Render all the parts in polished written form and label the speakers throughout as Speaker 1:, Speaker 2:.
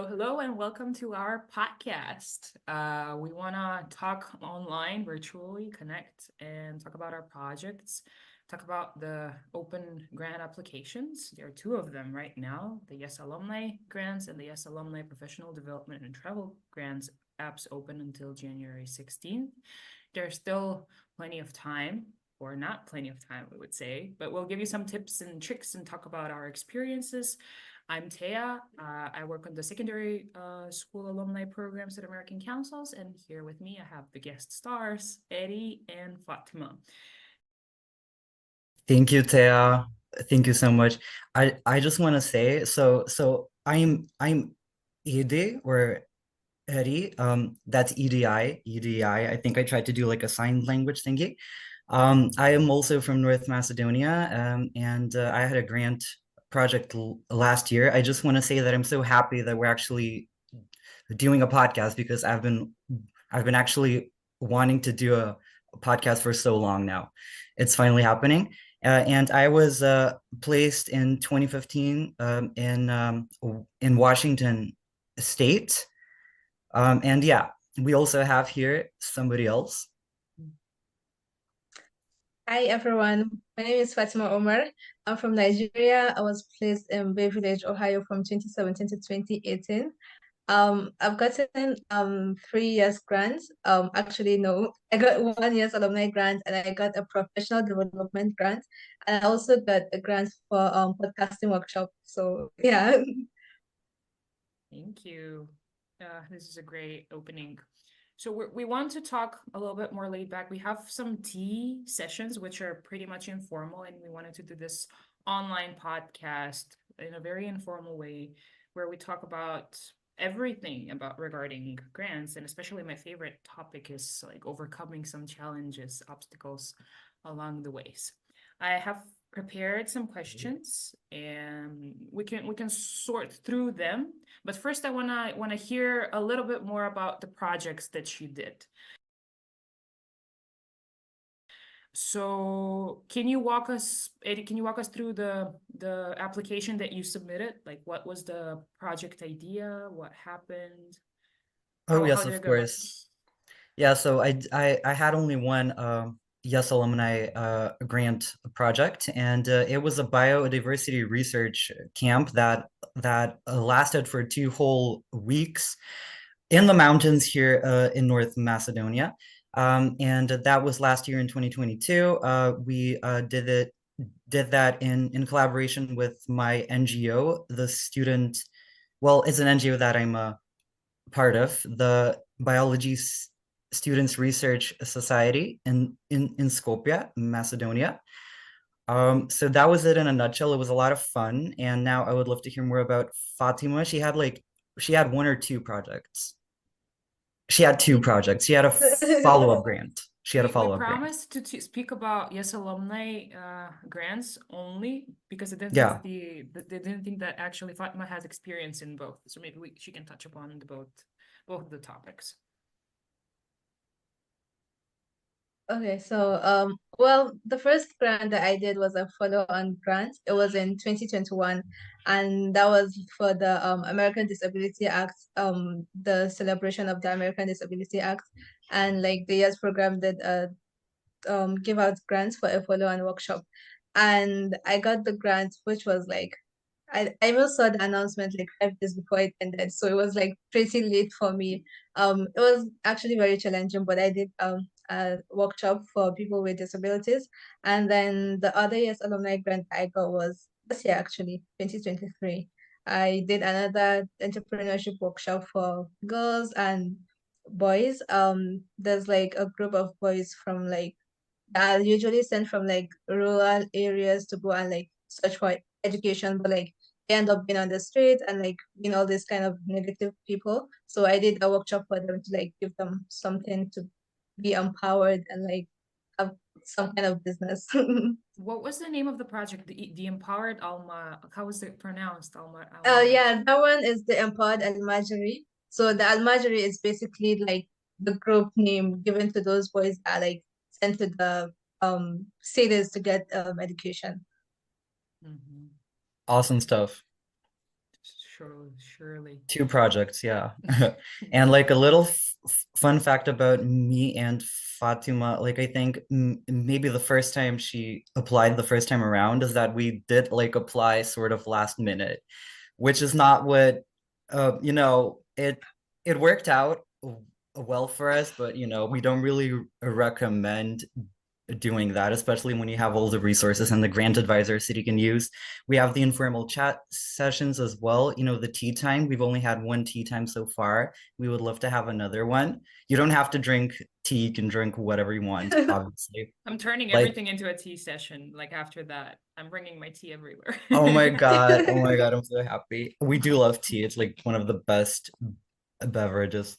Speaker 1: Hello, and welcome to our podcast. We want to talk online, virtually, connect, and talk about our projects, talk about the open grant applications. There are two of them right now, the YES Alumni Grants and the YES Alumni Professional Development and Travel Grants apps open until January 16th. There's still plenty of time, or not plenty of time, we would say, but we'll give you some tips and tricks and talk about our experiences. I'm Tea. I work on the secondary school alumni programs at American Councils, and here with me I have the guest stars, Edi and Fatima.
Speaker 2: Thank you, Tea. Thank you so much. I just want to say I'm Edi or Edi. That's EDI. I think I tried to do like a sign language thingy. I am also from North Macedonia, and I had a grant project last year. I just want to say that I'm so happy that we're actually doing a podcast because I've been actually wanting to do a podcast for so long now. It's finally happening. And I was placed in 2015 in Washington State. And yeah, we also have here somebody else.
Speaker 3: Hi everyone, my name is Fatima Umar. I'm from Nigeria. I was placed in Bay Village, Ohio from 2017 to 2018. I've gotten 3 years grants. Actually no, I got 1 year's alumni grant and I got a professional development grant, and I also got a grant for podcasting workshop. So yeah.
Speaker 1: Thank you. This is a great opening. So we want to talk a little bit more laid back. We have some tea sessions, which are pretty much informal, and we wanted to do this online podcast in a very informal way, where we talk about everything about regarding grants, and especially my favorite topic is like overcoming some challenges, obstacles along the ways. I have prepared some questions and we can sort through them, but first I want to hear a little bit more about the projects that you did. So Edi, can you walk us through the application that you submitted? Like, what was the project idea? What happened?
Speaker 2: Oh
Speaker 1: How
Speaker 2: yes,
Speaker 1: did
Speaker 2: of
Speaker 1: it go?
Speaker 2: course. Yeah, so I had only one YES Alumni grant project, and it was a biodiversity research camp that lasted for 2 whole weeks in the mountains here in North Macedonia. And that was last year in 2022. We did that in collaboration with my NGO, the student. Well, it's an NGO that I'm a part of, the Biology Students Research Society in Skopje, Macedonia. So that was it in a nutshell. It was a lot of fun, and now I would love to hear more about Fatima. She had one or two projects. She had 2 projects. She had a follow-up grant. She had a
Speaker 1: We
Speaker 2: follow-up grant.
Speaker 1: promised to speak about YES Alumni grants only because they didn't
Speaker 2: Yeah.
Speaker 1: think they didn't think that actually Fatima has experience in both. So maybe she can touch upon both the topics.
Speaker 3: Okay, so well, the first grant that I did was a follow-on grant. It was in 2021, and that was for the American Disability Act, the celebration of the American Disability Act, and like the YES program did give out grants for a follow-on workshop, and I got the grant, which was like I even saw the announcement like 5 days before it ended, so it was like pretty late for me. It was actually very challenging, but I did a workshop for people with disabilities, and then the other year's alumni grant I got was this year actually, 2023. I did another entrepreneurship workshop for girls and boys. There's like a group of boys from like that are usually sent from like rural areas to go and like search for education, but like they end up being on the street and like all these kind of negative people. So I did a workshop for them to like give them something to be empowered and like have some kind of business.
Speaker 1: What was the name of the project? The Empowered Alma. How was it pronounced? Alma.
Speaker 3: Yeah, that one is the Empowered Almajiri. So the Almajiri is basically like the group name given to those boys that are like sent to the cities to get education.
Speaker 1: Mhm.
Speaker 2: Awesome stuff.
Speaker 1: Surely.
Speaker 2: 2 projects, yeah. And like a little fun fact about me and Fatima, like I think maybe the first time she applied the first time around is that we did like apply sort of last minute, which is not what it worked out well for us, but we don't really recommend doing that, especially when you have all the resources and the grant advisors that you can use. We have the informal chat sessions as well. The tea time, we've only had one tea time so far. We would love to have another one. You don't have to drink tea, you can drink whatever you want, obviously.
Speaker 1: I'm turning
Speaker 2: Like,
Speaker 1: everything into a tea session. Like after that, I'm bringing my tea everywhere.
Speaker 2: oh my God, oh my God, I'm so happy. We do love tea. It's like one of the best beverages.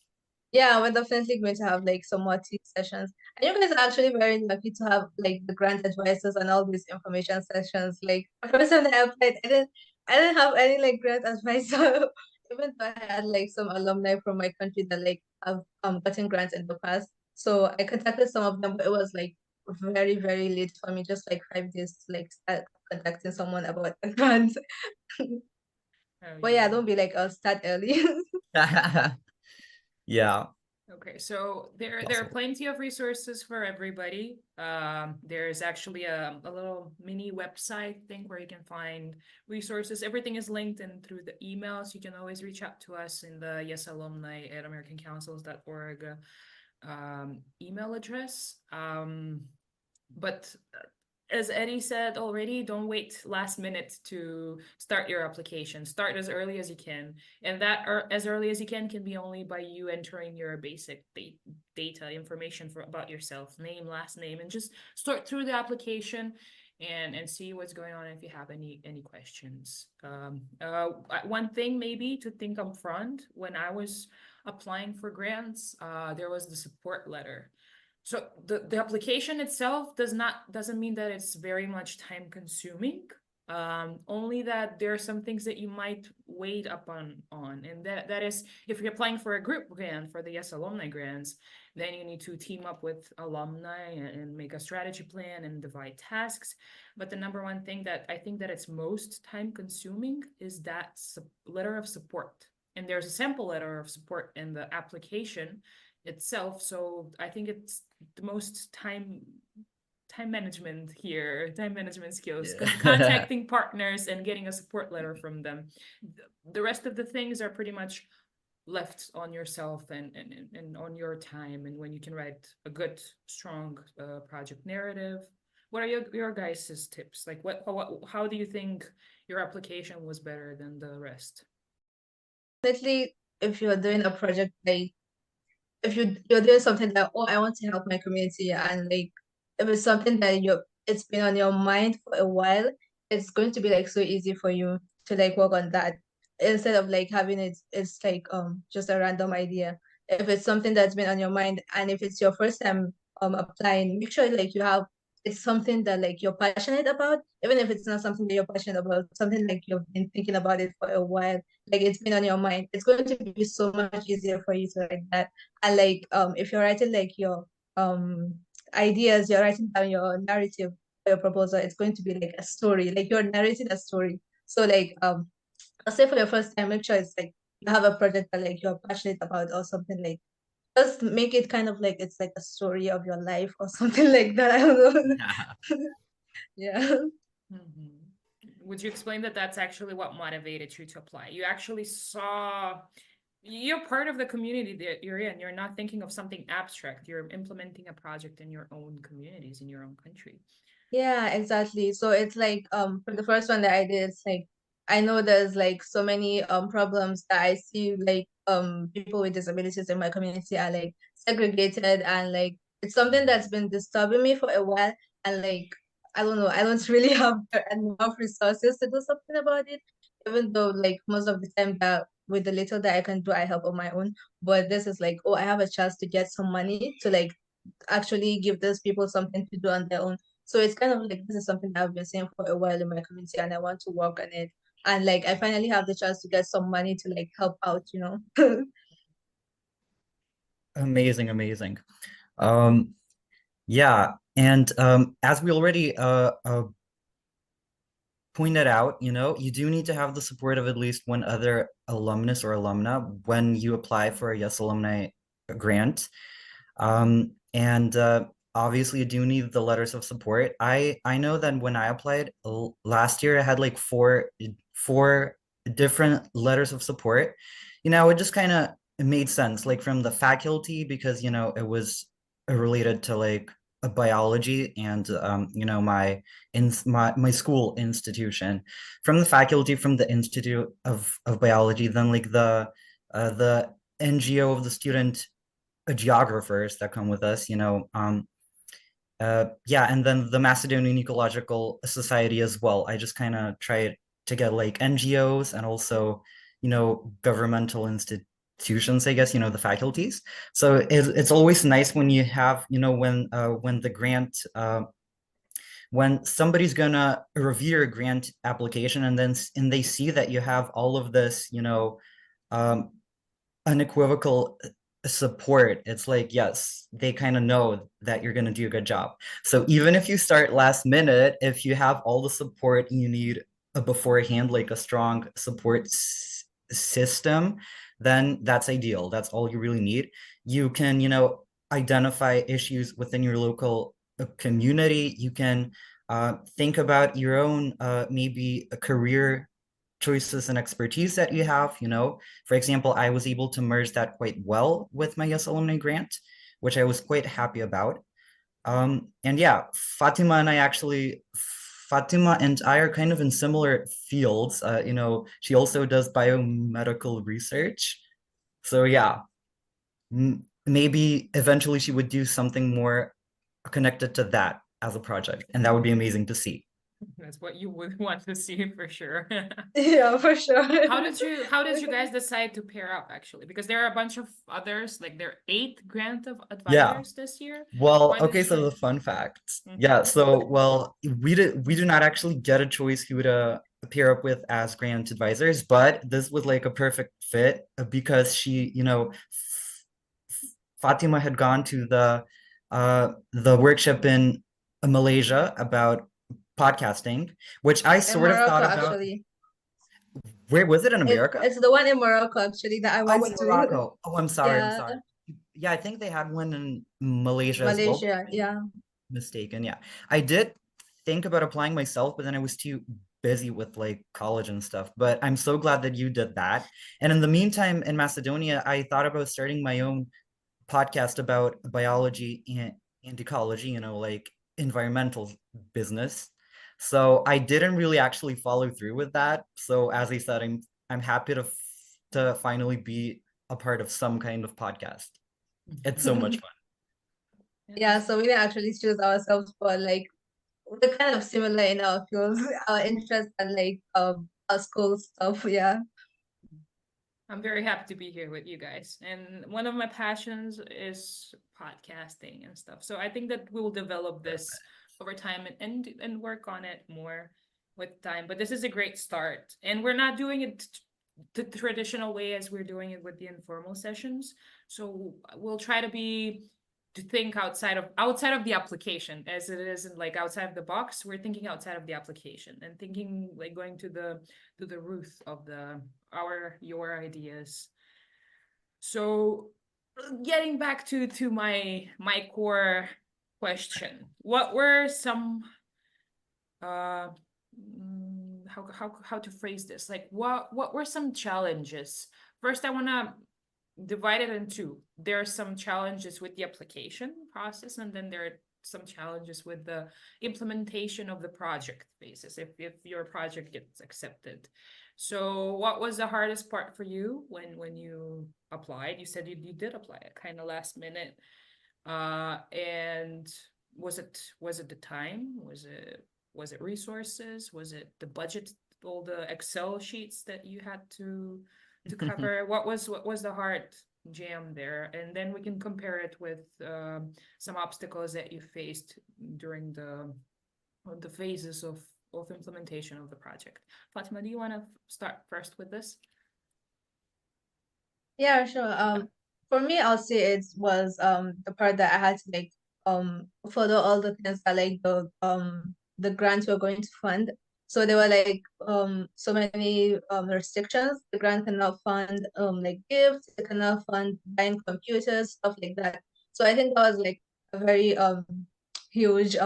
Speaker 3: Yeah, we're definitely going to have like some more tea sessions. And you guys are actually very lucky to have like the grant advisors and all these information sessions. Like the first time that I applied, I didn't have any like grant advisor, even though I had like some alumni from my country that like have gotten grants in the past. So I contacted some of them, but it was like very, very late for me, just like 5 days to like start contacting someone about a grant.
Speaker 1: Oh,
Speaker 3: But yeah, don't be like, I'll start early.
Speaker 2: Yeah.
Speaker 1: Okay, so there are
Speaker 2: Possible.
Speaker 1: plenty of resources for everybody. There's actually a little mini website thing where you can find resources. Everything is linked in through the emails. You can always reach out to us in the YES alumni at americancouncils.org email address. But as Edi said already, don't wait last minute to start your application. Start as early as you can. And that as early as you can be only by you entering your basic data information about yourself, name, last name, and just start through the application and see what's going on if you have any questions. One thing maybe to think up front, when I was applying for grants, there was the support letter. So the application itself doesn't mean that it's very much time consuming. Only that there are some things that you might wait up on, and that is if you're applying for a group grant for the YES Alumni Grants, then you need to team up with alumni and make a strategy plan and divide tasks. But the number one thing that I think that it's most time consuming is that letter of support. And there's a sample letter of support in the application itself. So I think it's the most time management here, time management skills, contacting partners and getting a support letter from them. The rest of the things are pretty much left on yourself and on your time, and when you can write a good, strong project narrative. What are your guys' tips? Like how do you think your application was better than the rest?
Speaker 3: Definitely, if you're doing a project like if you're doing something that, oh, I want to help my community, and like if it's something that it's been on your mind for a while, it's going to be like so easy for you to like work on that instead of like having it's like just a random idea. If it's something that's been on your mind, and if it's your first time applying, make sure like it's something that like you're passionate about, even if it's not something that you're passionate about, something like you've been thinking about it for a while, like it's been on your mind. It's going to be so much easier for you to like that. And like if you're writing like your ideas, you're writing down your narrative for your proposal, it's going to be like a story, like you're narrating a story. So like I'll say for your first time, make sure it's like you have a project that like you're passionate about or something, like just make it kind of like it's like a story of your life or something like that. I don't know. Yeah.
Speaker 1: Mm-hmm. Would you explain that that's actually what motivated you to apply? You actually saw you're part of the community that you're in. You're not thinking of something abstract. You're implementing a project in your own communities, in your own country.
Speaker 3: Yeah, exactly. So it's like for the first one that I did, it's like I know there's like so many problems that I see, like people with disabilities in my community are like segregated, and like it's something that's been disturbing me for a while, and like I don't know, I don't really have enough resources to do something about it, even though like most of the time that with the little that I can do I help on my own. But this is like, oh, I have a chance to get some money to like actually give those people something to do on their own. So it's kind of like this is something that I've been saying for a while in my community, and I want to work on it. And like I finally have the chance to get some money to like help out.
Speaker 2: Amazing, amazing. Yeah, and as we already pointed out, you do need to have the support of at least one other alumnus or alumna when you apply for a YES Alumni grant. And obviously, you do need the letters of support. I know that when I applied last year, I had like four different letters of support. It just kind of made sense, like from the faculty, because it was related to like a biology and my school institution, from the faculty, from the Institute of Biology, then like the NGO of the student geographers that come with us, yeah, and then the Macedonian Ecological Society as well. I just kind of tried to get like NGOs and also, governmental institutions, I guess, the faculties. So it's always nice when you have, when the grant, when somebody's gonna review your grant application and they see that you have all of this, um, unequivocal support. It's like, yes, they kind of know that you're going to do a good job. So even if you start last minute, if you have all the support you need beforehand, like a strong support system, then that's ideal. That's all you really need. You can, identify issues within your local community. You can think about your own maybe a career choices and expertise that you have. For example, I was able to merge that quite well with my YES Alumni Grant, which I was quite happy about. And yeah, Fatima and I are kind of in similar fields. She also does biomedical research. So yeah, maybe eventually she would do something more connected to that as a project, and that would be amazing to see.
Speaker 1: That's what you would want to see for sure.
Speaker 3: Yeah, for sure.
Speaker 1: How did you guys decide to pair up actually? Because there are a bunch of others, like there are 8 grant of advisors this year.
Speaker 2: Well,
Speaker 1: Why did
Speaker 2: okay, so
Speaker 1: you-
Speaker 2: the fun facts. Yeah, so well, we do not actually get a choice who to pair up with as grant advisors, but this was like a perfect fit because she, Fatima had gone to the workshop in Malaysia about podcasting, which I
Speaker 3: In
Speaker 2: sort of thought
Speaker 3: Morocco,
Speaker 2: about.
Speaker 3: actually.
Speaker 2: Where was it, in America?
Speaker 3: It's the one in Morocco, actually, that I
Speaker 2: Oh,
Speaker 3: went
Speaker 2: in
Speaker 3: to.
Speaker 2: Morocco. Oh, I'm sorry. I'm
Speaker 3: Yeah,
Speaker 2: sorry. Yeah, I think they had one in Malaysia as well.
Speaker 3: Malaysia. Yeah.
Speaker 2: Mistaken. Yeah. I did think about applying myself, but then I was too busy with like college and stuff. But I'm so glad that you did that. And in the meantime, in Macedonia, I thought about starting my own podcast about biology and ecology, like environmental business. So I didn't really actually follow through with that. So as I said, I'm happy to finally be a part of some kind of podcast. It's so much fun.
Speaker 3: Yeah, so we didn't actually choose ourselves, but like we're kind of similar in our fields, our interests and like our school stuff. Yeah.
Speaker 1: I'm very happy to be here with you guys. And one of my passions is podcasting and stuff. So I think that we will develop this over time and work on it more with time. But this is a great start. And we're not doing it the traditional way as we're doing it with the informal sessions. So we'll try to think outside of the application, as it isn't like outside of the box. We're thinking outside of the application and thinking like going to the root of your ideas. So getting back to my core question, what were some how to phrase this, like what were some challenges? First, I want to divide it in two. There are some challenges with the application process, and then there are some challenges with the implementation of the project basis, if your project gets accepted. So what was the hardest part for you when you applied? You said you did apply it kind of last minute. And was it the time? Was it resources? Was it the budget, all the Excel sheets that you had to cover? What was the hard jam there? And then we can compare it with some obstacles that you faced during the phases of implementation of the project. Fatima, do you want to start first with this?
Speaker 3: Yeah, sure. For me, I'll say it was the part that I had to like follow all the things that like the grants were going to fund. So there were like so many restrictions. The grant cannot fund like gifts, it cannot fund buying computers, stuff like that. So I think that was like a very huge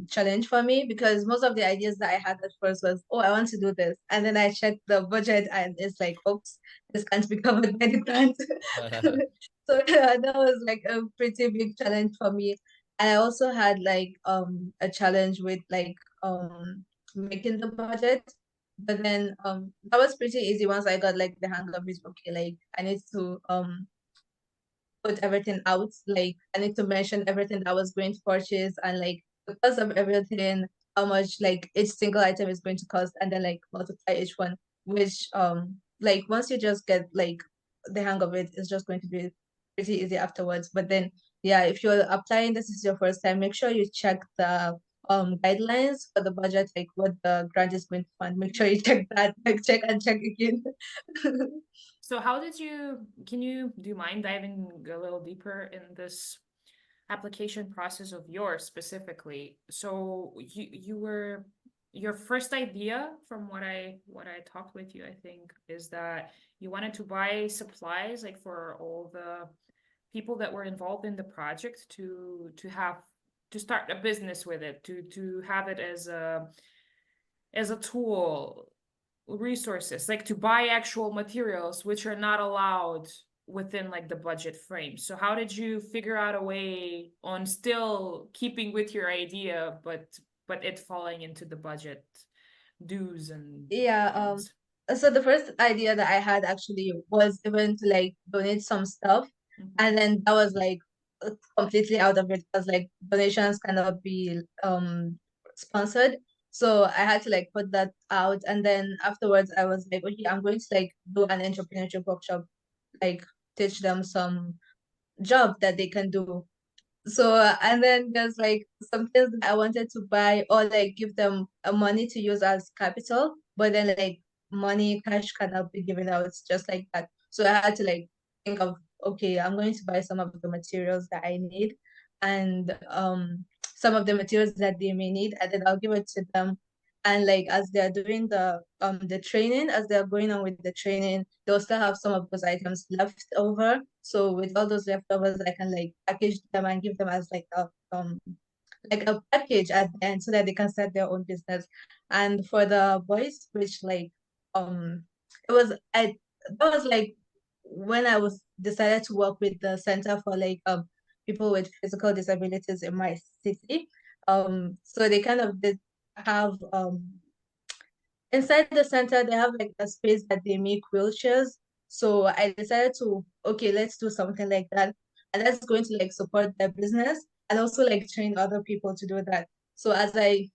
Speaker 3: challenge for me, because most of the ideas that I had at first was, oh, I want to do this. And then I checked the budget and it's like, oops, this can't be covered by the grant. So yeah, that was like a pretty big challenge for me. And I also had like a challenge with like making the budget. But then that was pretty easy once I got like the hang of it. Okay, like I need to put everything out. Like I need to mention everything that I was going to purchase and like the cost of everything, how much like each single item is going to cost, and then like multiply each one. Which like once you just get like the hang of it, it's just going to be pretty easy afterwards. But then yeah, if you're applying this is your first time, make sure you check the guidelines for the budget, like what the grant is going to fund. Make sure you check that, like check and check again.
Speaker 1: So how did you, do you mind diving a little deeper in this application process of yours specifically? So you were, your first idea from what I talked with you, I think, is that you wanted to buy supplies like for all the people that were involved in the project to start a business with it, to have it as a tool, resources, like to buy actual materials which are not allowed within like the budget frame. So how did you figure out a way on still keeping with your idea, but it falling into the budget dues and
Speaker 3: Yeah,
Speaker 1: cons?
Speaker 3: so the first idea that I had actually was even to like donate some stuff,
Speaker 1: Mhm.
Speaker 3: and then that was like completely out of it because like donations cannot be sponsored. So I had to like put that out, and then afterwards I was like, okay, I'm going to like do an entrepreneurship workshop, like teach them some job that they can do. So and then there's like some things that I wanted to buy or like give them money to use as capital, but then like money, cash cannot be given out just like that. So I had to like think of, okay, I'm going to buy some of the materials that I need and some of the materials that they may need, and then I'll give it to them. And like as they're doing the training, as they're going on with the training, they'll still have some of those items left over. So with all those leftovers, I can like package them and give them as like a package at the end so that they can start their own business. And for the boys, which like it was I that was like when I was decided to work with the Center for like people with physical disabilities in my city. So they kind of did have inside the center they have like a space that they make wheelchairs. So I decided to, okay, let's do something like that, and that's going to like support their business and also like train other people to do that. So as I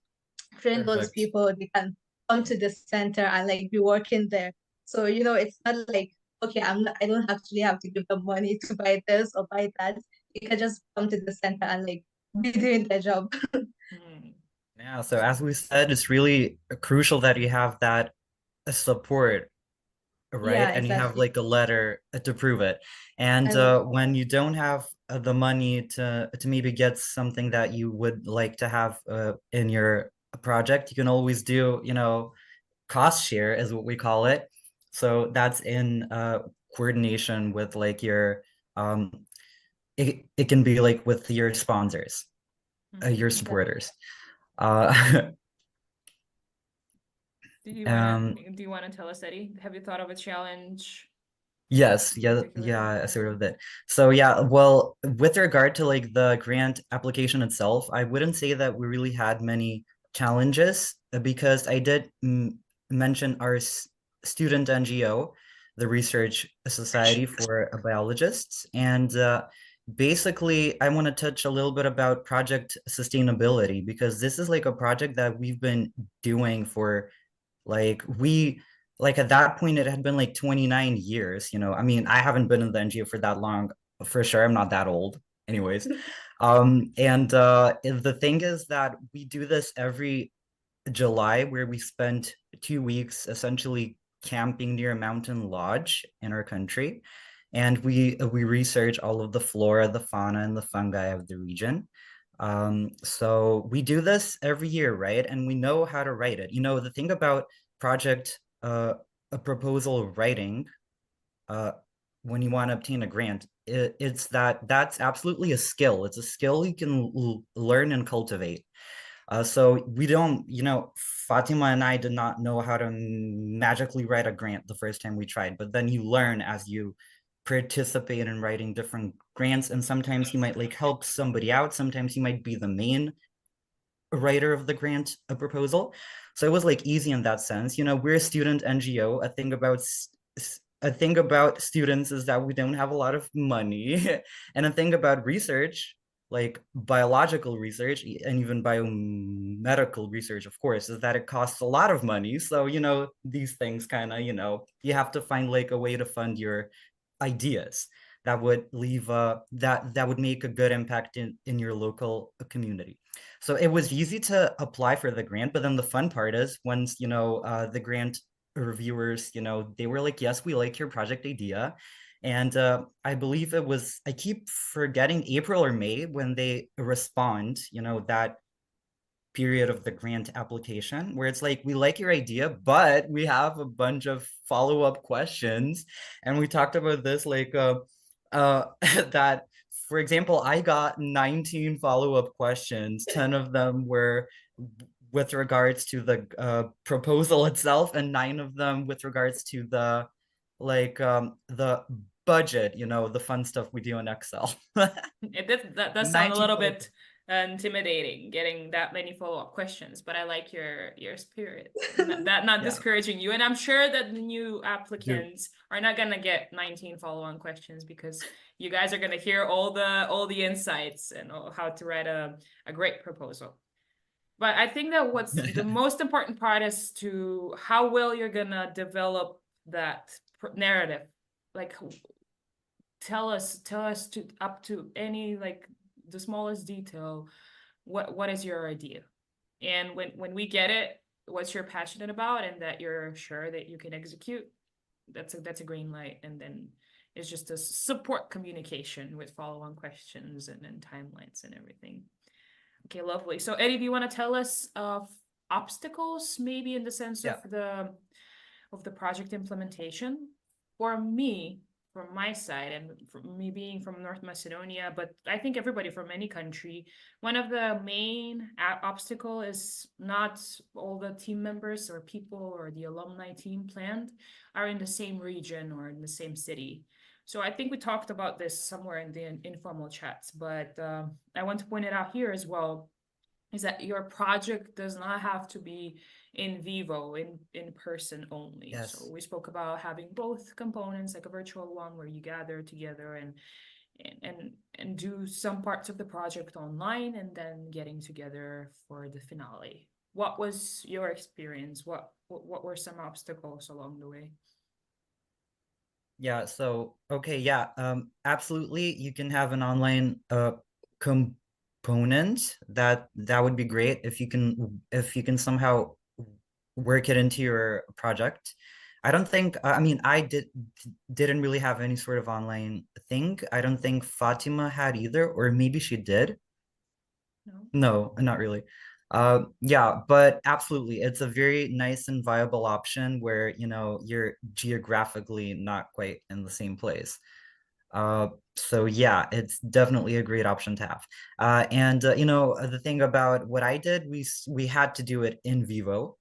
Speaker 3: train those
Speaker 2: Perfect.
Speaker 3: people, they can come to the center and like be working there. So it's not like, okay, I don't actually have to give them money to buy this or buy that. They can just come to the center and like be doing their job.
Speaker 1: Hmm.
Speaker 2: Yeah, so as we said, it's really crucial that you have that support, right?
Speaker 3: Yeah,
Speaker 2: And you have
Speaker 3: exactly.
Speaker 2: like a letter to prove it. And
Speaker 3: And
Speaker 2: when you don't have the money to maybe get something that you would like to have in your project, you can always do, cost share is what we call it. So that's in coordination with like your um it can be like with your sponsors, your
Speaker 3: exactly.
Speaker 2: supporters. Uh
Speaker 1: Do you wanna
Speaker 2: um
Speaker 1: do you wanna tell us, Eddie? Have you thought of a challenge
Speaker 2: Yes,
Speaker 1: in
Speaker 2: yeah,
Speaker 1: particular?
Speaker 2: yeah, sort of that. So yeah, well, with regard to like the grant application itself, I wouldn't say that we really had many challenges because I did mention our student NGO, the Research Society for Biologists, and basically I want to touch a little bit about project sustainability because this is like a project that we've been doing for like at that point it had been like 29 years. I mean, I haven't been in the NGO for that long, for sure. I'm not that old anyways. And the thing is that we do this every July where we spend 2 weeks essentially camping near a mountain lodge in our country, and we research all of the flora, the fauna, and the fungi of the region. So we do this every year, right? And we know how to write it. The thing about project a proposal writing, uh, when you want to obtain a grant, it's that's absolutely a skill. It's a skill you can learn and cultivate. So we don't, Fatima and I did not know how to magically write a grant the first time we tried, but then you learn as you participate in writing different grants, and sometimes you might like help somebody out, sometimes you might be the main writer of the grant a proposal. So it was like easy in that sense. We're a student NGO. A thing about students is that we don't have a lot of money. And a thing about research, like biological research and even biomedical research, of course, is that it costs a lot of money. So, these things kind of, you have to find like a way to fund your ideas that would leave that would make a good impact in your local community. So it was easy to apply for the grant, but then the fun part is once, the grant reviewers, they were like, yes, we like your project idea. And I believe I keep forgetting April or May when they respond, that period of the grant application where it's like, we like your idea, but we have a bunch of follow-up questions. And we talked about this, like, that, for example, I got 19 follow-up questions. 10 of them were with regards to the proposal itself, and 9 of them with regards to the the budget, the fun stuff we do in Excel.
Speaker 1: That does sound a little bit intimidating, getting that many follow-up questions, but I like your spirit. That not
Speaker 2: Yeah.
Speaker 1: discouraging you. And I'm sure that the new applicants are not gonna get 19 follow-on questions, because you guys are gonna hear all the insights and how to write a great proposal. But I think that what's the most important part is to how well you're gonna develop that narrative. Like, tell us to up to any, like, the smallest detail, what is your idea, and when we get it, what you're passionate about and that you're sure that you can execute, that's a green light. And then it's just a support communication with follow-on questions and timelines and everything. Okay, lovely. So Eddie, do you want to tell us of obstacles, maybe in the sense
Speaker 2: Yeah.
Speaker 1: of the project implementation? For me, from my side, and from me being from North Macedonia, but I think everybody from any country, one of the main obstacle is not all the team members or people or the alumni team planned are in the same region or in the same city. So I think we talked about this somewhere in the informal chats, but I want to point it out here as well, is that your project does not have to be in vivo, in person only.
Speaker 2: Yes.
Speaker 1: So we spoke about having both components, like a virtual one where you gather together and do some parts of the project online, and then getting together for the finale. What was your experience? What were some obstacles along the way?
Speaker 2: Yeah, so okay, yeah, absolutely. You can have an online component that would be great if you can somehow work it into your project. I don't think I mean I didn't really have any sort of online thing. I don't think Fatima had either, or maybe she did.
Speaker 1: No.
Speaker 2: No, not really. Yeah, but absolutely, it's a very nice and viable option where, you're geographically not quite in the same place. So yeah, it's definitely a great option to have. And the thing about what I did, we had to do it in vivo,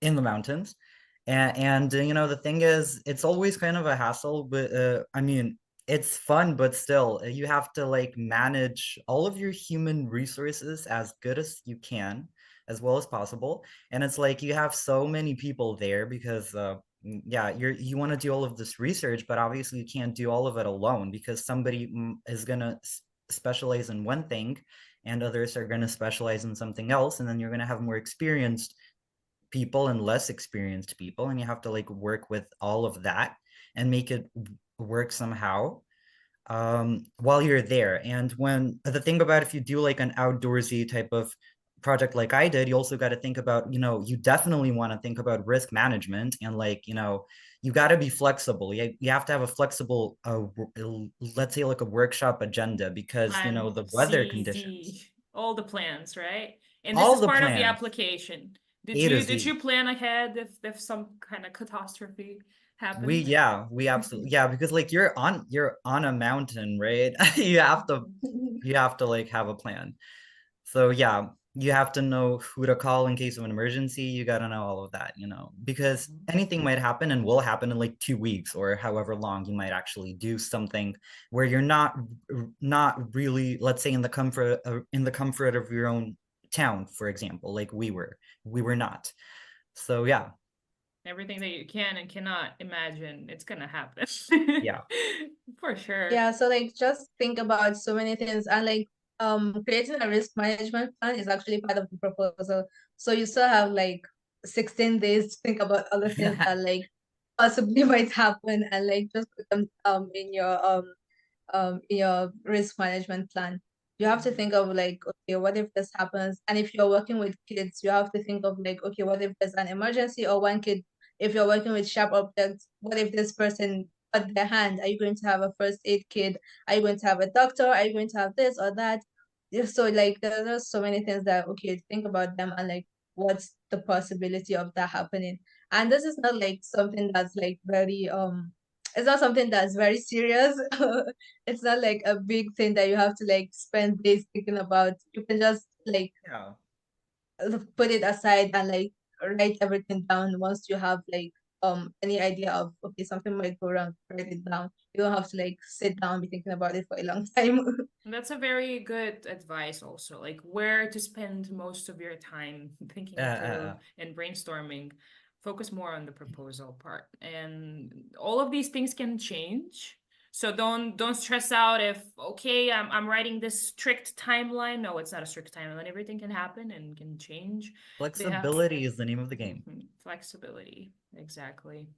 Speaker 2: in the mountains. And the thing is, it's always kind of a hassle, but I mean, it's fun, but still, you have to like manage all of your human resources as good as you can, as well as possible. And it's like you have so many people there because yeah, you want to do all of this research, but obviously you can't do all of it alone because somebody is gonna specialize in one thing and others are gonna specialize in something else, and then you're gonna have more experienced people and less experienced people, and you have to like work with all of that and make it work somehow while you're there. And when the thing about if you do like an outdoorsy type of project like I did, you also got to think about, you definitely want to think about risk management and like, you got to be flexible. You have to have a flexible, let's say like a workshop agenda because,
Speaker 1: Plan
Speaker 2: the weather
Speaker 1: C,
Speaker 2: conditions,
Speaker 1: Z, all the plans, right? And this
Speaker 2: all
Speaker 1: is
Speaker 2: the
Speaker 1: part of the
Speaker 2: plans,
Speaker 1: application. Did
Speaker 2: A to
Speaker 1: you
Speaker 2: Z.
Speaker 1: plan ahead if some kind of catastrophe
Speaker 2: We
Speaker 1: happened?
Speaker 2: yeah, we absolutely yeah, because like you're on a mountain, right? You have to like have a plan. So yeah, you have to know who to call in case of an emergency. You got to know all of that, because
Speaker 1: Mhm.
Speaker 2: anything might happen and will happen in like 2 weeks or however long you might actually do something where you're not really, let's say, in the comfort of your own town, for example, like we were not. So yeah,
Speaker 1: Everything that you can and cannot imagine, it's gonna happen.
Speaker 2: yeah.
Speaker 1: For sure.
Speaker 3: Yeah, so like just think about so many things, and like creating a risk management plan is actually part of the proposal. So you still have like 16 days to think about other things that like possibly might happen, and like just put them in your risk management plan. You have to
Speaker 1: Mhm.
Speaker 3: think of like, okay, what if this happens? And if you're working with kids, you have to think of like, okay, what if there's an emergency or one kid, if you're working with sharp objects, what if this person cut their hand? Are you going to have a first aid kit? Are you going to have a doctor? Are you going to have this or that? Yeah, so like there's so many things that okay, think about them and like what's the possibility of that happening. And this is not like something that's like very it's not something that's very serious. It's not like a big thing that you have to like spend days thinking about. You can just like
Speaker 2: Yeah.
Speaker 3: put it aside and like write everything down once you have like any idea of okay, something might go wrong, write it down. You don't have to like sit down and be thinking about it for a long time.
Speaker 1: That's a very good advice also, like where to spend most of your time thinking it through
Speaker 2: Uh,
Speaker 1: and brainstorming. Focus more on the proposal part. And all of these things can change. So don't stress out if okay, I'm writing this strict timeline. No, it's not a strict timeline. Everything can happen and can change. They have
Speaker 2: Flexibility is the name of the game.
Speaker 1: flexibility. Exactly.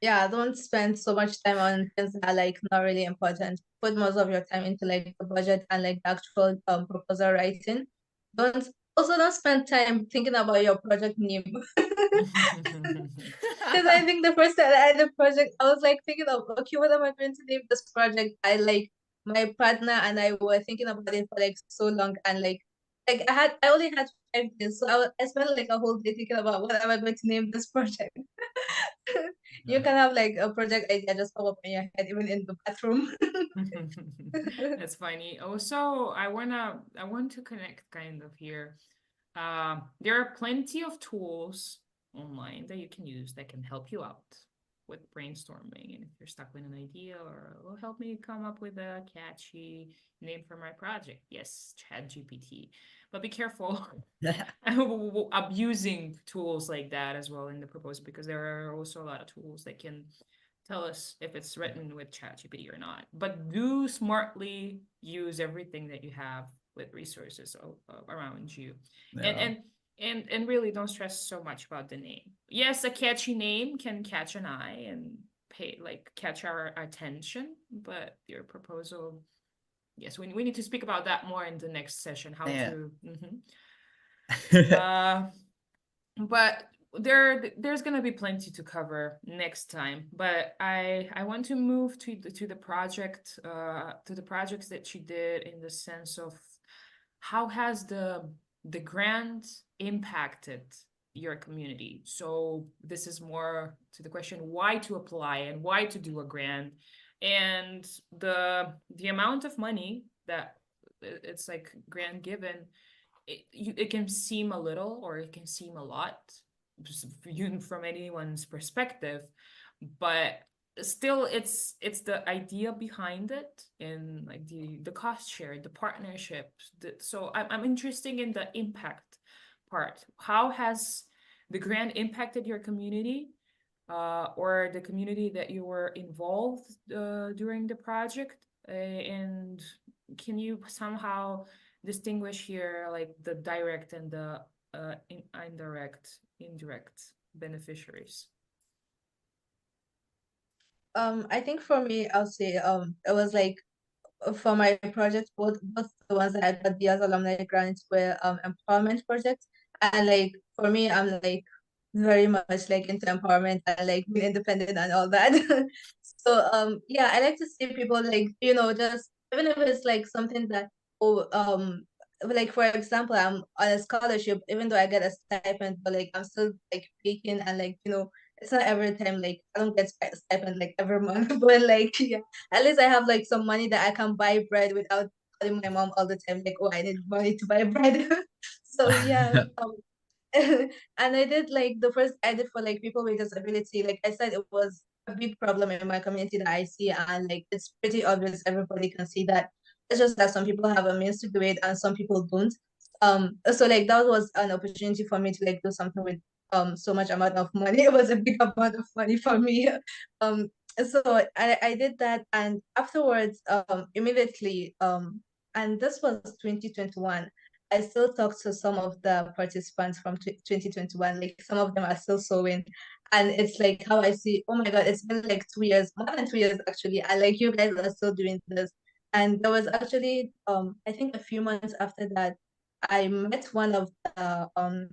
Speaker 3: Yeah, don't spend so much time on things that are like not really important. Put most of your time into like the budget and like the actual proposal writing. Don't don't spend time thinking about your project name. Because I think the first time I had the project, I was like thinking of, okay, what am I going to name this project? I like my partner and I were thinking about it for like so long, and like I only had 5 days, so I spent like a whole day thinking about what am I going to name this project. You can have like a project idea just pop up in your head, even in the bathroom.
Speaker 1: That's funny. Also, I want to connect kind of here. There are plenty of tools online that you can use that can help you out with brainstorming. And if you're stuck with an idea or will help me come up with a catchy name for my project, yes, ChatGPT. But be careful abusing tools like that as well in the proposal because there are also a lot of tools that can tell us if it's written with ChatGPT or not. But do smartly use everything that you have with resources around you, and
Speaker 2: Yeah.
Speaker 1: and and really don't stress so much about the name. Yes, a catchy name can catch an eye and catch our attention, but your proposal, yes, we need to speak about that more in the next session. How
Speaker 2: Yeah.
Speaker 1: to. Uh, but there's gonna be plenty to cover next time. But I want to move to the project to the projects that you did in the sense of how has the grant impacted your community. So this is more to the question why to apply and why to do a grant, and the amount of money that it's like grant given, it can seem a little or it can seem a lot just from anyone's perspective, but still it's the idea behind it and like the cost share, the partnership. So I'm interested in the impact part. How has the grant impacted your community, or the community that you were involved during the project, and can you somehow distinguish here like the direct and the indirect beneficiaries?
Speaker 3: I think for me, I'll say it was like for my project, both the ones that I got the as alumni grants were empowerment projects. And like for me, I'm like very much like into empowerment and like being independent and all that. So yeah, I like to see people like, just even if it's like something that oh like for example, I'm on a scholarship, even though I get a stipend, but like I'm still like baking and like, it's not every time like I don't get stipend like every month, but like yeah, at least I have like some money that I can buy bread without telling my mom all the time, like, oh, I need money to buy bread. So yeah. And I did like the first I did for like people with disability. Like I said, it was a big problem in my community that I see, and like it's pretty obvious. Everybody can see that. It's just that some people have a means to do it and some people don't. So like that was an opportunity for me to like do something with so much amount of money. It was a big amount of money for me. Um, so I did that, and afterwards, immediately, and this was 2021. I still talk to some of the participants from 2021. Like some of them are still sewing. And it's like how I see, oh my God, it's been like 2 years, more than 2 years actually. And like you guys are still doing this. And there was actually I think a few months after that, I met one of the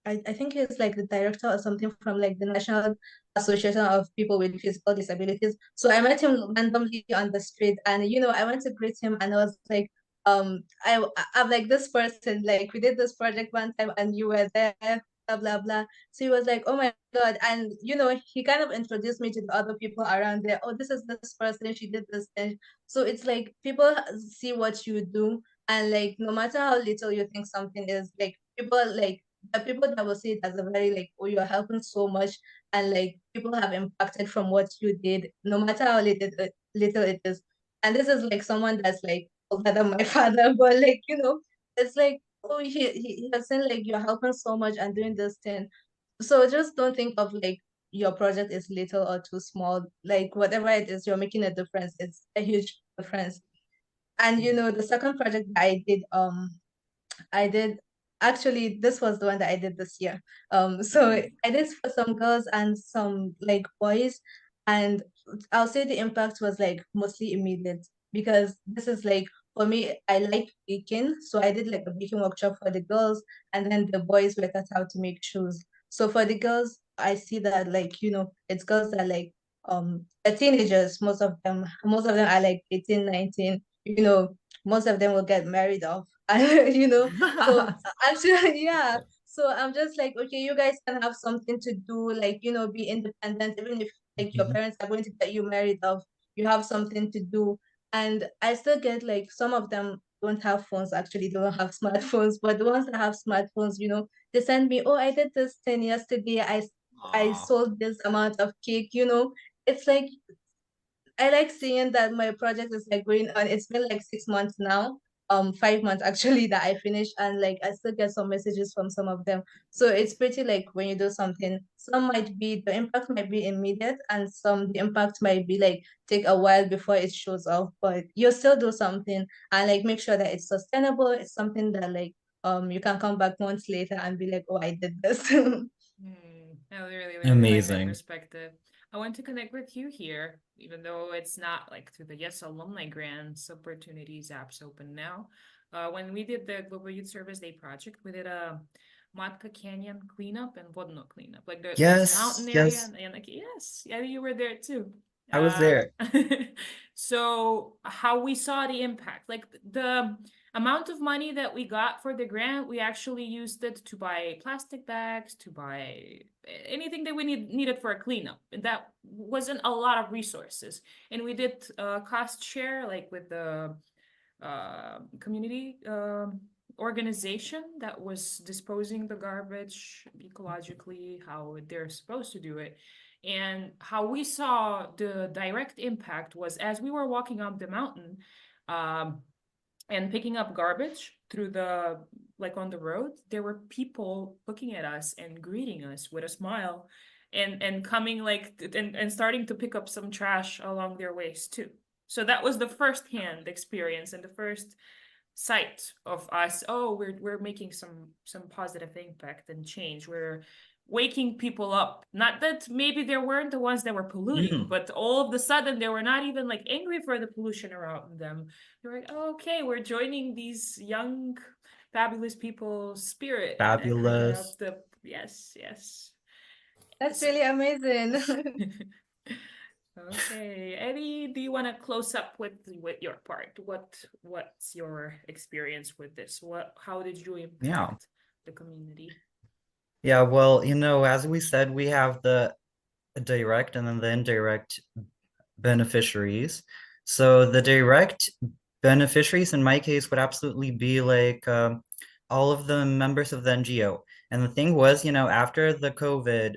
Speaker 3: I think he's like the director or something from like the National Association of People with Physical Disabilities. So I met him randomly on the street, and I went to greet him, and I was like, I'm like this person, like we did this project one time and you were there, blah blah blah. So he was like, oh my God. And he kind of introduced me to the other people around there. Oh, this is this person, she did this thing. So it's like people see what you do, and like no matter how little you think something is, like people like the people that will see it as a very like, oh, you're helping so much, and like people have impacted from what you did, no matter how little it is. And this is like someone that's like older than my father, but like it's like, oh, he has seen like you're helping so much and doing this thing. So just don't think of like your project is little or too small. Like whatever it is, you're making a difference. It's a huge difference. And the second project that I did actually, this was the one that I did this year. So I did for some girls and some like boys, and I'll say the impact was like mostly immediate, because this is like, for me, I like baking, so I did like a baking workshop for the girls, and then the boys were taught how to make shoes. So for the girls, I see that like it's girls that like they're teenagers. Most of them are like 18, 19. Most of them will get married off. So actually, yeah. So I'm just like, okay, you guys can have something to do, like, be independent, even if like your
Speaker 2: Mhm.
Speaker 3: parents are going to get you married off, you have something to do. And I still get like some of them don't have phones, actually, they don't have smartphones, but the ones that have smartphones, they send me, oh, I did this thing yesterday. I
Speaker 1: Aw.
Speaker 3: sold this amount of cake. It's like I like seeing that my project is like going on. It's been like 6 months now, 5 months actually that I finished, and like I still get some messages from some of them. So it's pretty like when you do something, some might be the impact might be immediate, and some the impact might be like take a while before it shows off, but you still do something and like make sure that it's sustainable. It's something that like you can come back months later and be like, oh, I did this.
Speaker 1: I really, really like that
Speaker 2: Amazing.
Speaker 1: perspective. I want to connect with you here, even though it's not like through the YES Alumni Grants Opportunities apps open now. When we did the Global Youth Service Day project, we did a Matka Canyon cleanup and Vodno cleanup, like the
Speaker 2: Yes,
Speaker 1: mountain area,
Speaker 2: yes,
Speaker 1: and like yes, yeah, you were there too.
Speaker 2: I was
Speaker 1: Uh,
Speaker 2: there.
Speaker 1: so how we saw the impact, like the amount of money that we got for the grant, we actually used it to buy plastic bags, to buy anything that we needed for a cleanup. And that wasn't a lot of resources. And we did cost share, like with the community organization that was disposing the garbage ecologically, how they're supposed to do it. And how we saw the direct impact was as we were walking up the mountain, um, and picking up garbage through the like on the road, there were people looking at us and greeting us with a smile, and coming like and starting to pick up some trash along their ways too. So that was the first hand experience and the first sight of us. Oh, we're making some positive impact and change. We're waking people up. Not that maybe they weren't the ones that were polluting, but all of the sudden they were not even like angry for the pollution around them. They were like, oh, okay, we're joining these young, fabulous people's spirit and cleaning up
Speaker 2: Fabulous.
Speaker 1: the yes.
Speaker 3: That's really amazing.
Speaker 1: Okay, Eddie, do you want to close up with your part? What's your experience with this? How did you impact the community?
Speaker 2: Yeah, well, as we said, we have the direct and then the indirect beneficiaries. So the direct beneficiaries in my case would absolutely be like all of the members of the NGO. And the thing was, after the COVID,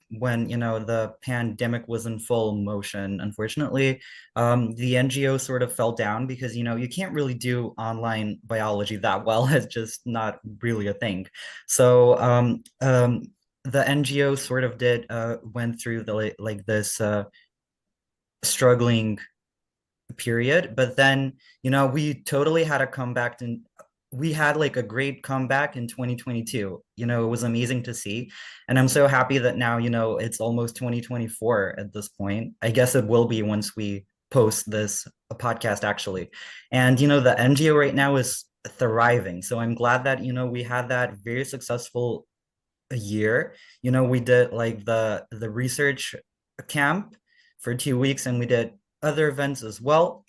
Speaker 2: when the pandemic was in full motion, unfortunately, the NGO sort of fell down because you can't really do online biology that well. It's just not really a thing. So the NGO sort of went through the like this struggling period, but then we totally had a comeback, and we had like a great comeback in 2022. It was amazing to see, and I'm so happy that now it's almost 2024 at this point. I guess it will be once we post this podcast actually. And the NGO right now is thriving, so I'm glad that we had that very successful year. We did like the research camp for 2 weeks, and we did other events as well,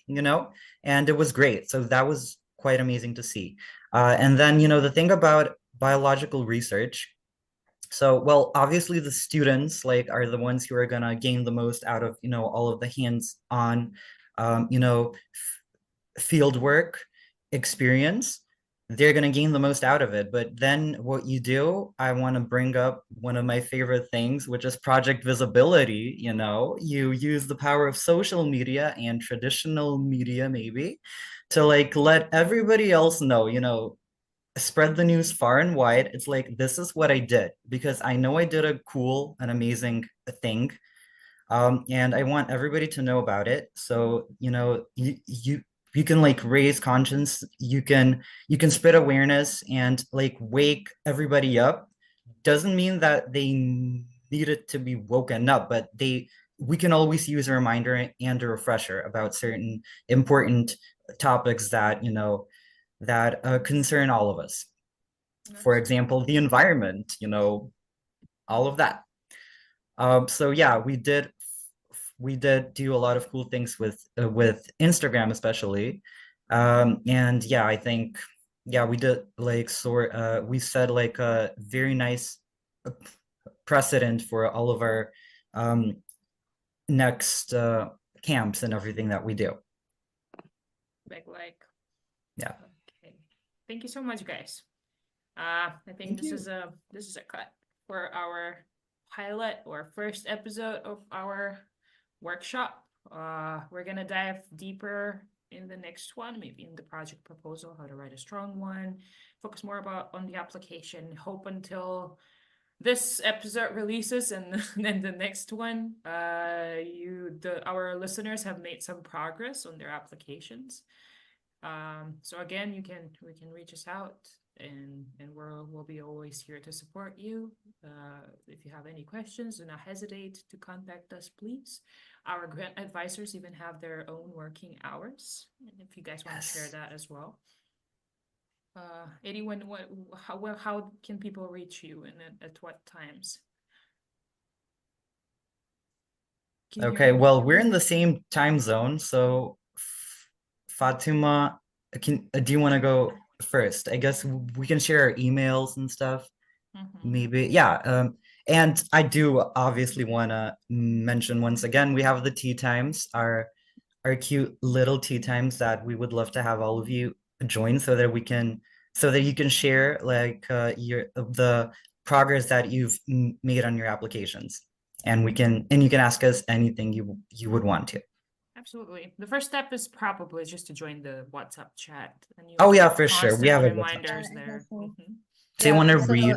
Speaker 2: and it was great. So that was quite amazing to see. And then the thing about biological research, so well, obviously the students like are the ones who are gonna gain the most out of all of the hands-on field work experience. They're going to gain the most out of it. But then what you do, I want to bring up one of my favorite things, which is project visibility. You use the power of social media and traditional media, maybe, to like let everybody else know, spread the news far and wide. It's like, this is what I did, because I know I did a cool and amazing thing. And I want everybody to know about it. So, you can like raise conscience, you can spread awareness and like wake everybody up. Doesn't mean that they need it to be woken up, but we can always use a reminder and a refresher about certain important topics that concern all of us. For example, the environment, all of that. So yeah, we did do a lot of cool things with Instagram especially. And yeah, I think we did like we set like a very nice precedent for all of our next camps and everything that we do.
Speaker 1: Big like.
Speaker 2: Yeah.
Speaker 1: Okay. Thank you so much, guys. I think this is a cut for our pilot or first episode of our workshop. We're gonna dive deeper in the next one, maybe in the project proposal, how to write a strong one, focus more on the application. Hope until this episode releases and then the next one, our listeners have made some progress on their applications. So again, we can reach us out, and we'll be always here to support you. If you have any questions, do not hesitate to contact us, please. Our grant advisors even have their own working hours, and if you guys want to share that as well. Edi, how can people reach you, and at what times?
Speaker 2: Okay, well, we're in the same time zone, so Fatima, do you want to go first? I guess we can share our emails and stuff. Maybe. Yeah. And I do obviously want to mention once again, we have the tea times, our cute little tea times that we would love to have all of you join, so that you can share like the progress that you've made on your applications, and you can ask us anything you would want to.
Speaker 1: Absolutely. The first step is probably just to join the WhatsApp chat. And
Speaker 2: oh yeah, for sure. We have
Speaker 1: reminders there.
Speaker 2: Do you want to read?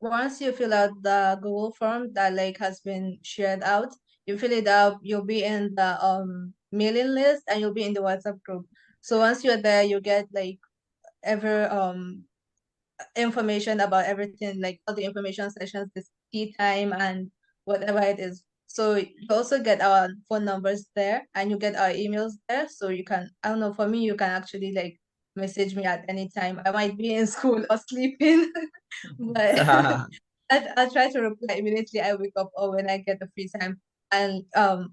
Speaker 3: Once you fill out the Google form that like has been shared out, you fill it out, you'll be in the mailing list, and you'll be in the WhatsApp group. So once you're there, you get like information about everything, like all the information sessions, this tea time and whatever it is. So you also get our phone numbers there and you get our emails there. So you can, I don't know, for me, you can actually like message me at any time. I might be in school or sleeping, but I'll try to reply immediately I wake up or when I get the free time. And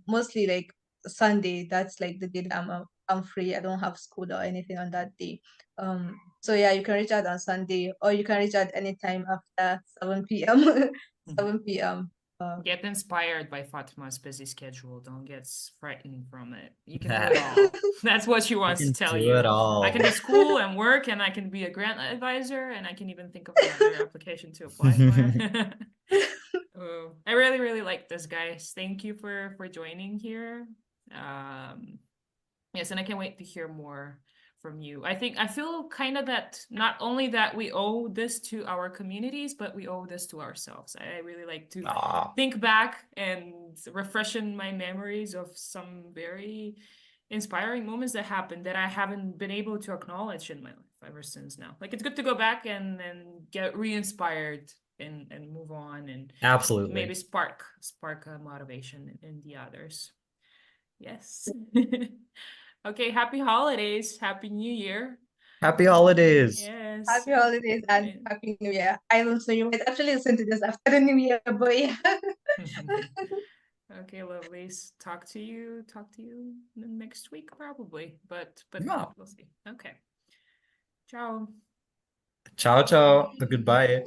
Speaker 3: mostly like Sunday, that's like the day that I'm free. I don't have school or anything on that day. So yeah, you can reach out on Sunday or you can reach out anytime after 7 p.m. 7 p.m.
Speaker 1: Get inspired by Fatima's busy schedule. Don't get frightened from it. You can do it all. That's what she
Speaker 2: You
Speaker 1: wants to
Speaker 2: can
Speaker 1: tell
Speaker 2: do
Speaker 1: you.
Speaker 2: it all.
Speaker 1: I can do school and work, and I can be a grant advisor, and I can even think of another application to apply for. Oh, I really, really like this, guys. Thank you for joining here. Yes, and I can't wait to hear more from you. I feel kind of that not only that we owe this to our communities, but we owe this to ourselves. I really like to
Speaker 2: Aw.
Speaker 1: think back and refreshen my memories of some very inspiring moments that happened that I haven't been able to acknowledge in my life ever since now. Like it's good to go back and get re-inspired and move on and
Speaker 2: Absolutely.
Speaker 1: maybe spark a motivation in the others. Yes. Okay, happy holidays. Happy New Year.
Speaker 2: Happy holidays.
Speaker 1: Yes.
Speaker 3: Happy holidays and Happy New Year. I don't know, you might actually listen to this after the New Year, but yeah.
Speaker 1: Okay, lovelies. Talk to you next week probably, but
Speaker 2: Yeah.
Speaker 1: we'll see. Okay. Ciao.
Speaker 2: Ciao, ciao. Goodbye.